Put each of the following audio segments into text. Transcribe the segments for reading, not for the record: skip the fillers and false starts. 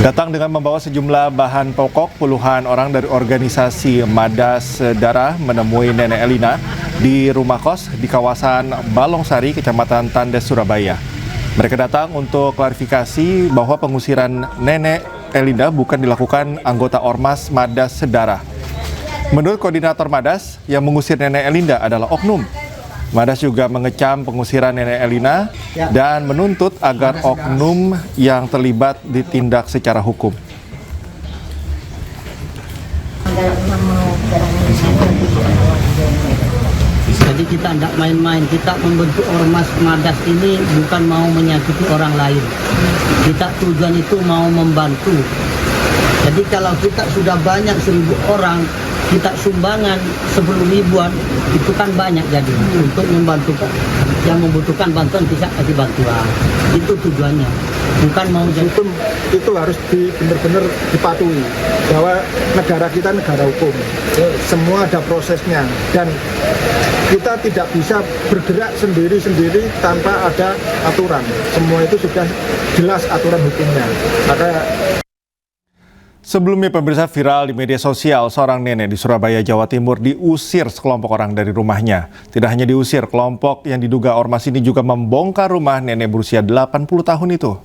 Datang dengan membawa sejumlah bahan pokok, puluhan orang dari organisasi Madas Darah menemui Nenek Elina di rumah kos di kawasan Balongsari, Kecamatan Tandes, Surabaya. Mereka datang untuk klarifikasi bahwa pengusiran Nenek Elina bukan dilakukan anggota Ormas Madas Darah. Menurut koordinator Madas, yang mengusir Nenek Elina adalah oknum. Madas juga mengecam pengusiran Nenek Elina dan menuntut agar oknum yang terlibat ditindak secara hukum. Jadi kita tidak main-main, kita membentuk Ormas Madas ini bukan mau menyakiti orang lain. Kita tujuan itu mau membantu. Jadi kalau kita sudah banyak 1.000 orang, kita sumbangan 10 ribuan, itu kan banyak jadi untuk membantu yang membutuhkan bantuan bisa kasih bantuan. Itu tujuannya, bukan mau jadi hukum. Itu harus benar-benar dipatuhi bahwa negara kita negara hukum, semua ada prosesnya dan kita tidak bisa bergerak sendiri-sendiri tanpa ada aturan. Semua itu sudah jelas aturan hukumnya. Sebelumnya pemirsa, viral di media sosial, seorang nenek di Surabaya, Jawa Timur diusir sekelompok orang dari rumahnya. Tidak hanya diusir, kelompok yang diduga ormas ini juga membongkar rumah nenek berusia 80 tahun itu.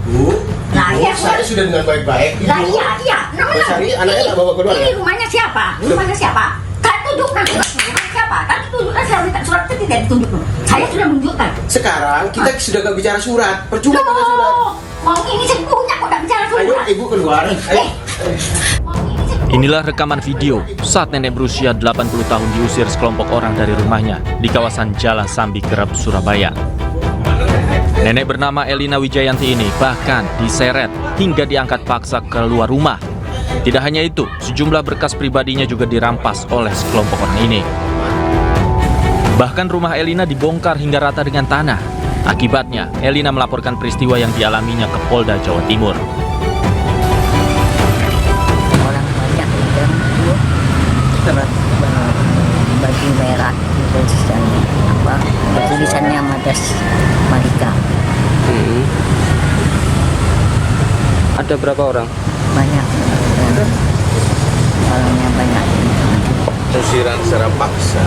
Bu, saya sudah dengan baik-baik. Iya. Sari, anaknya tak bawa keluar. Ini rumahnya siapa? Rumahnya siapa? Kan tunjukkan rumahnya siapa? Kan tunjukkan, saya minta surat itu tidak ditunjuk. Saya sudah menunjukkan. Sekarang kita sudah nggak bicara surat, percuma pakai surat. Mau ini saya punya kok nggak bicara surat. Ayo ibu keluar. Ayo. Inilah rekaman video saat nenek berusia 80 tahun diusir sekelompok orang dari rumahnya di kawasan Jalan Sambi Kerep, Surabaya. Nenek bernama Elina Wijayanti ini bahkan diseret hingga diangkat paksa keluar rumah. Tidak hanya itu, sejumlah berkas pribadinya juga dirampas oleh sekelompok orang ini. Bahkan rumah Elina dibongkar hingga rata dengan tanah. Akibatnya, Elina melaporkan peristiwa yang dialaminya ke Polda Jawa Timur. Orang banyak yang surat baju merah tulisannya Madas Malika. Ada berapa orang? Banyak. Orangnya banyak. Usiran secara paksa.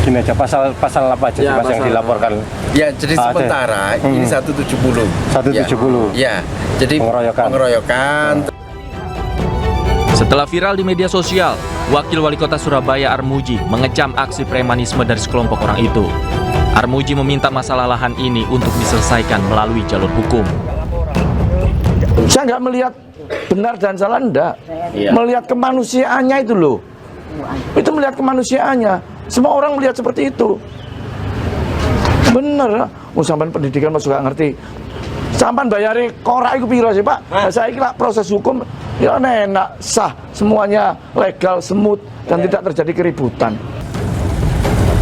Gini aja, pasal apa aja Ya, yang dilaporkan? Ya, jadi sementara ini 170. 170. Ya, jadi pengeroyokan. Setelah viral di media sosial, Wakil Wali Kota Surabaya Armuji mengecam aksi premanisme dari sekelompok orang itu. Armuji meminta masalah lahan ini untuk diselesaikan melalui jalur hukum. Saya nggak melihat benar dan salah, enggak. Melihat kemanusiaannya itu loh. Itu melihat kemanusiaannya. Semua orang melihat seperti itu. Bener, sampean pendidikan masuk gak ngerti. Sampean bayari korak iku piro sih, Pak? Nah, saya kira proses hukum ya enak, sah, semuanya legal, smooth dan tidak terjadi keributan.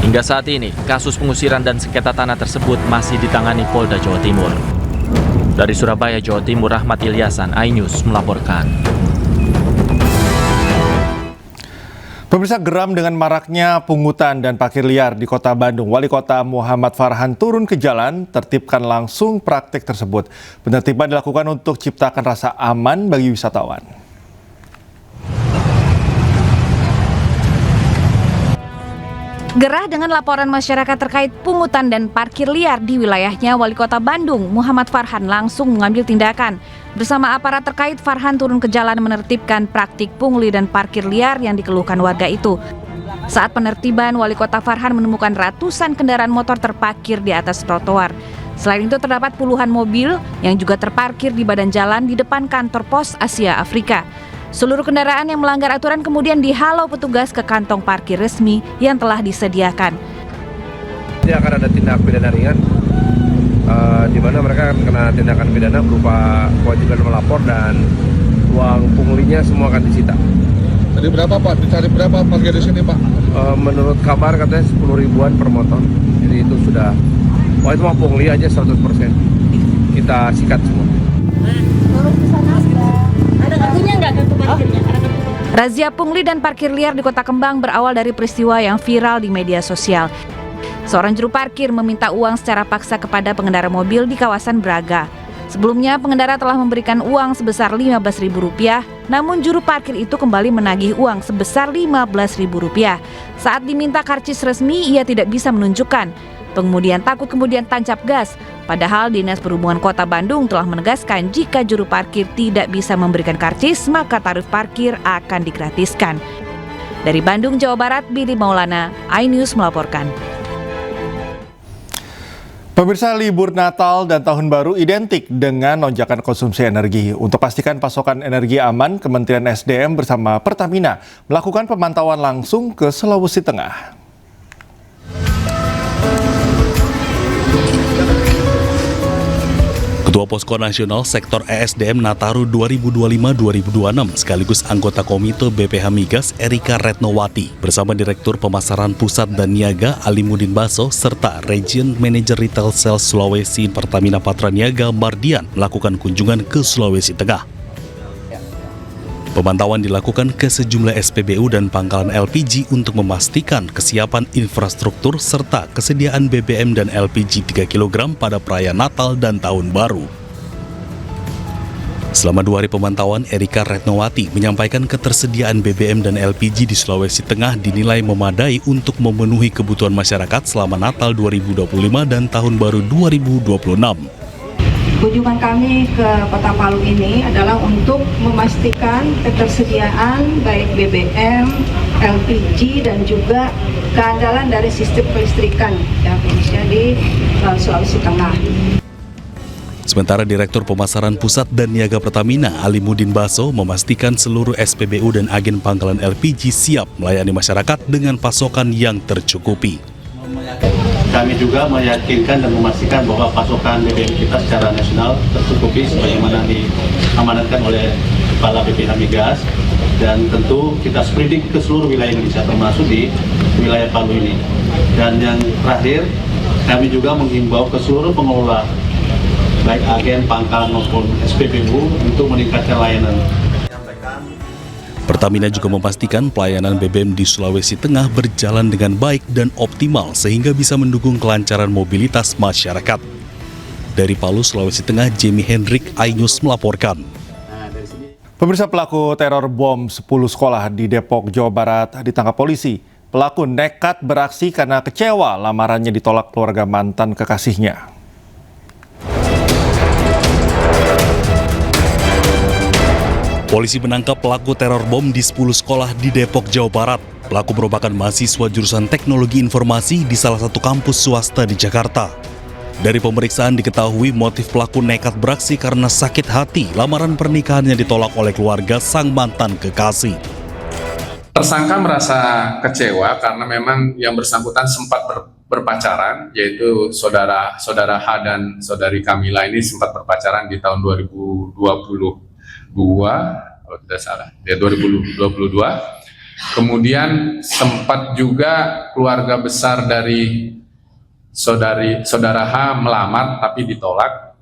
Hingga saat ini, kasus pengusiran dan sengketa tanah tersebut masih ditangani Polda Jawa Timur. Dari Surabaya, Jawa Timur, Rahmat Ilyasan, iNews melaporkan. Pemirsa, geram dengan maraknya pungutan dan parkir liar di Kota Bandung, Wali Kota Muhammad Farhan turun ke jalan, tertibkan langsung praktik tersebut. Penertiban dilakukan untuk ciptakan rasa aman bagi wisatawan. Gerah dengan laporan masyarakat terkait pungutan dan parkir liar di wilayahnya, Wali Kota Bandung, Muhammad Farhan langsung mengambil tindakan. Bersama aparat terkait, Farhan turun ke jalan menertibkan praktik pungli dan parkir liar yang dikeluhkan warga itu. Saat penertiban, Wali Kota Farhan menemukan ratusan kendaraan motor terparkir di atas trotoar. Selain itu terdapat puluhan mobil yang juga terparkir di badan jalan di depan kantor pos Asia Afrika. Seluruh kendaraan yang melanggar aturan kemudian dihalau petugas ke kantong parkir resmi yang telah disediakan. Ini akan ada tindak pidana ringan, di mana mereka akan kena tindakan pidana berupa kewajiban melapor dan uang punglinya semua akan disita. Tadi berapa Pak? Dicari berapa parkir di sini Pak? Menurut kabar katanya 10 ribuan per motor. Jadi itu sudah, wah itu mah pungli aja 100%. Kita sikat semua. Razia pungli dan parkir liar di Kota Kembang berawal dari peristiwa yang viral di media sosial. Seorang juru parkir meminta uang secara paksa kepada pengendara mobil di kawasan Braga. Sebelumnya, pengendara telah memberikan uang sebesar Rp15.000, namun juru parkir itu kembali menagih uang sebesar Rp15.000. Saat diminta karcis resmi, ia tidak bisa menunjukkan. Pengemudian takut kemudian tancap gas, padahal Dinas Perhubungan Kota Bandung telah menegaskan jika juru parkir tidak bisa memberikan karcis, maka tarif parkir akan digratiskan. Dari Bandung, Jawa Barat, Billy Maulana, iNews melaporkan. Pemirsa, libur Natal dan Tahun Baru identik dengan lonjakan konsumsi energi. Untuk pastikan pasokan energi aman, Kementerian SDM bersama Pertamina melakukan pemantauan langsung ke Sulawesi Tengah. Ketua Posko Nasional Sektor ESDM Nataru 2025-2026 sekaligus anggota Komite BPH Migas Erika Retnowati bersama Direktur Pemasaran Pusat dan Niaga Alimudin Baso serta Region Manager Retail Sales Sulawesi Pertamina Patra Niaga Mardian melakukan kunjungan ke Sulawesi Tengah. Pemantauan dilakukan ke sejumlah SPBU dan pangkalan LPG untuk memastikan kesiapan infrastruktur serta kesediaan BBM dan LPG 3 kg pada perayaan Natal dan Tahun Baru. Selama 2 hari pemantauan, Erika Retnowati menyampaikan ketersediaan BBM dan LPG di Sulawesi Tengah dinilai memadai untuk memenuhi kebutuhan masyarakat selama Natal 2025 dan Tahun Baru 2026. Kunjungan kami ke Kota Palu ini adalah untuk memastikan ketersediaan baik BBM, LPG dan juga keandalan dari sistem kelistrikan yang Indonesia di Sulawesi Tengah. Sementara Direktur Pemasaran Pusat dan Niaga Pertamina Alimudin Baso memastikan seluruh SPBU dan agen pangkalan LPG siap melayani masyarakat dengan pasokan yang tercukupi. Kami juga meyakinkan dan memastikan bahwa pasokan BBM kita secara nasional tercukupi sebagaimana diamanatkan oleh Kepala BPH Migas, dan tentu kita spreading ke seluruh wilayah Indonesia termasuk di wilayah Palu ini. Dan yang terakhir, kami juga menghimbau ke seluruh pengelola baik agen, pangkalan maupun SPBU untuk meningkatkan layanan. Pertamina juga memastikan pelayanan BBM di Sulawesi Tengah berjalan dengan baik dan optimal sehingga bisa mendukung kelancaran mobilitas masyarakat. Dari Palu, Sulawesi Tengah, Jamie Hendrik, iNews melaporkan. Pemirsa, pelaku teror bom 10 sekolah di Depok, Jawa Barat ditangkap polisi. Pelaku nekat beraksi karena kecewa lamarannya ditolak keluarga mantan kekasihnya. Polisi menangkap pelaku teror bom di 10 sekolah di Depok, Jawa Barat. Pelaku merupakan mahasiswa jurusan Teknologi Informasi di salah satu kampus swasta di Jakarta. Dari pemeriksaan diketahui motif pelaku nekat beraksi karena sakit hati lamaran pernikahannya ditolak oleh keluarga sang mantan kekasih. Tersangka merasa kecewa karena memang yang bersangkutan sempat berpacaran, yaitu saudara H dan saudari Kamila ini sempat berpacaran di tahun 2022 kalau tidak salah, ya 2022. Kemudian sempat juga keluarga besar dari saudara H melamar tapi ditolak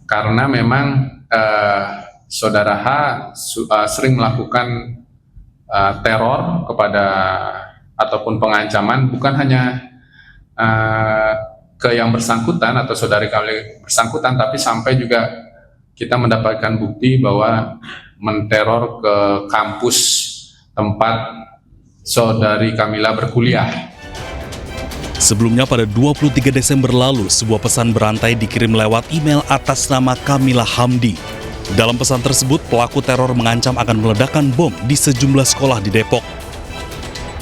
karena memang saudara H sering melakukan teror kepada ataupun pengancaman bukan hanya ke yang bersangkutan atau saudari Kamila bersangkutan, tapi sampai juga kita mendapatkan bukti bahwa menteror ke kampus tempat saudari Kamila berkuliah. Sebelumnya pada 23 Desember lalu, sebuah pesan berantai dikirim lewat email atas nama Kamila Hamdi. Dalam pesan tersebut, pelaku teror mengancam akan meledakkan bom di sejumlah sekolah di Depok.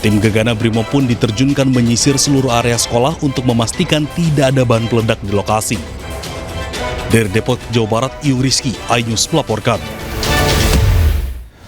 Tim Gegana Brimob pun diterjunkan menyisir seluruh area sekolah untuk memastikan tidak ada bahan peledak di lokasi. Dari Depok, Jawa Barat, Iu Rizky, iNews melaporkan.